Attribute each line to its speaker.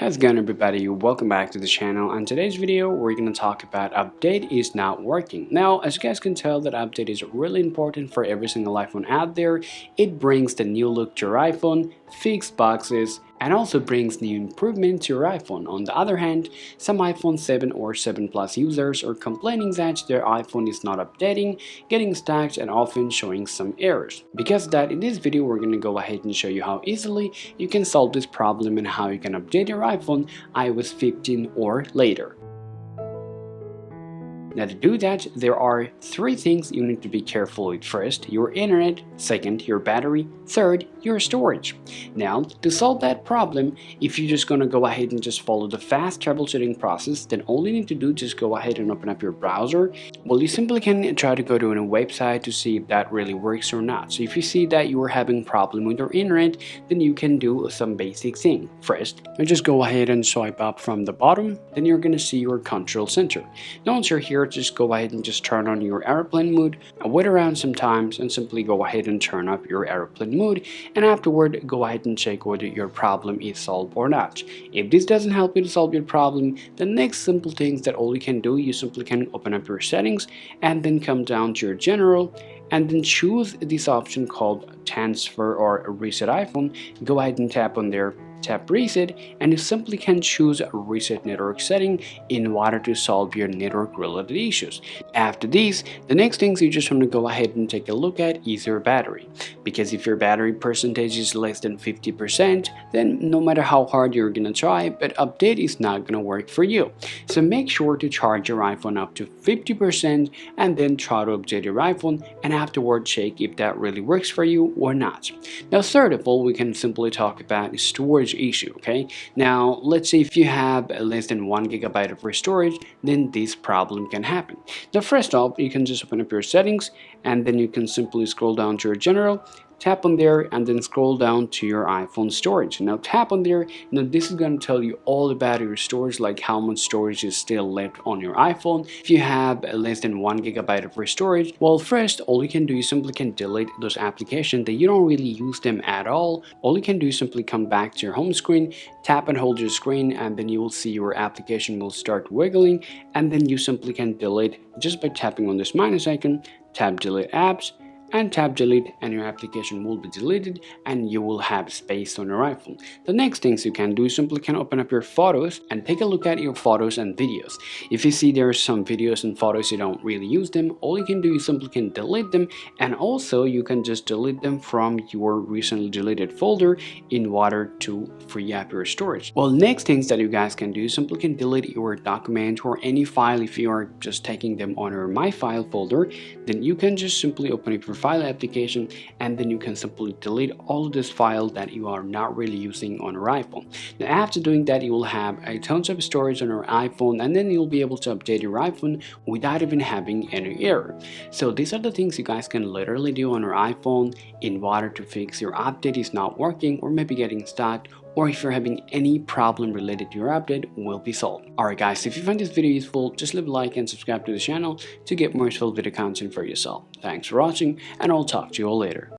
Speaker 1: How's it going, everybody? Welcome back to the channel. On today's video we're going to talk about update is not working. Now, as you guys can tell, that update is really important for every single iPhone out there. It brings the new look to your iPhone, fixed boxes, and also brings new improvement to your iPhone. On the other hand, some iPhone 7 or 7 Plus users are complaining that their iPhone is not updating, getting stuck, and often showing some errors. Because of that, in this video we're going to go ahead and show you how easily you can solve this problem and how you can update your iPhone iOS 15 or later. Now, to do that, there are three things you need to be careful with. First, your internet. Second, your battery. Third, your storage. Now, to solve that problem, if you're just gonna go ahead and just follow the fast troubleshooting process, then all you need to do is just go ahead and open up your browser. Well, you simply can try to go to a website to see if that really works or not. So if you see that you are having problem with your internet, then you can do some basic thing. First, you just go ahead and swipe up from the bottom, then you're gonna see your control center. Now, once you're here, just go ahead and just turn on your airplane mode, wait around sometimes, and simply go ahead and turn up your airplane mode, and afterward go ahead and check whether your problem is solved or not. If this doesn't help you to solve your problem, the next simple things that all you can do, you simply can open up your settings and then come down to your general and then choose this option called transfer or reset iPhone. Go ahead and tap on there, tap reset, and you simply can choose reset network setting in order to solve your network related issues. After this, the next things you just want to go ahead and take a look at is your battery, because if your battery percentage is less than 50%, then no matter how hard you're gonna try, but update is not gonna work for you. So make sure to charge your iPhone up to 50% and then try to update your iPhone, and afterward check if that really works for you or not. Now, third of all, we can simply talk about storage issue. Okay, now let's say if you have less than 1 GB of storage, then this problem can happen. Now, first off, you can just open up your settings and then you can simply scroll down to your general, tap on there, and then scroll down to your iPhone storage. Now tap on there. Now this is going to tell you all about your storage, like how much storage is still left on your iPhone. If you have less than 1 GB of storage, well, first all you can do is simply can delete those applications that you don't really use them at all. All you can do is simply come back to your home screen, tap and hold your screen, and then you will see your application will start wiggling, and then you simply can delete just by tapping on this minus icon. Tap delete apps and tap delete, and your application will be deleted and you will have space on your iPhone. The next things you can do is simply can open up your photos and take a look at your photos and videos. If you see there are some videos and photos you don't really use them, all you can do is simply can delete them, and also you can just delete them from your recently deleted folder in order to free up your storage. Well, next things that you guys can do is simply can delete your document or any file. If you are just taking them on your My File folder, then you can just simply open up your file application, and then you can simply delete all of this file that you are not really using on your iPhone. Now, after doing that, you will have a tons of storage on your iPhone, and then you'll be able to update your iPhone without even having any error. So these are the things you guys can literally do on your iPhone in order to fix your update is not working or maybe getting stuck, or if you're having any problem related to your update will be solved. Alright guys, if you find this video useful, just leave a like and subscribe to the channel to get more useful video content for yourself. Thanks for watching, and I'll talk to you all later.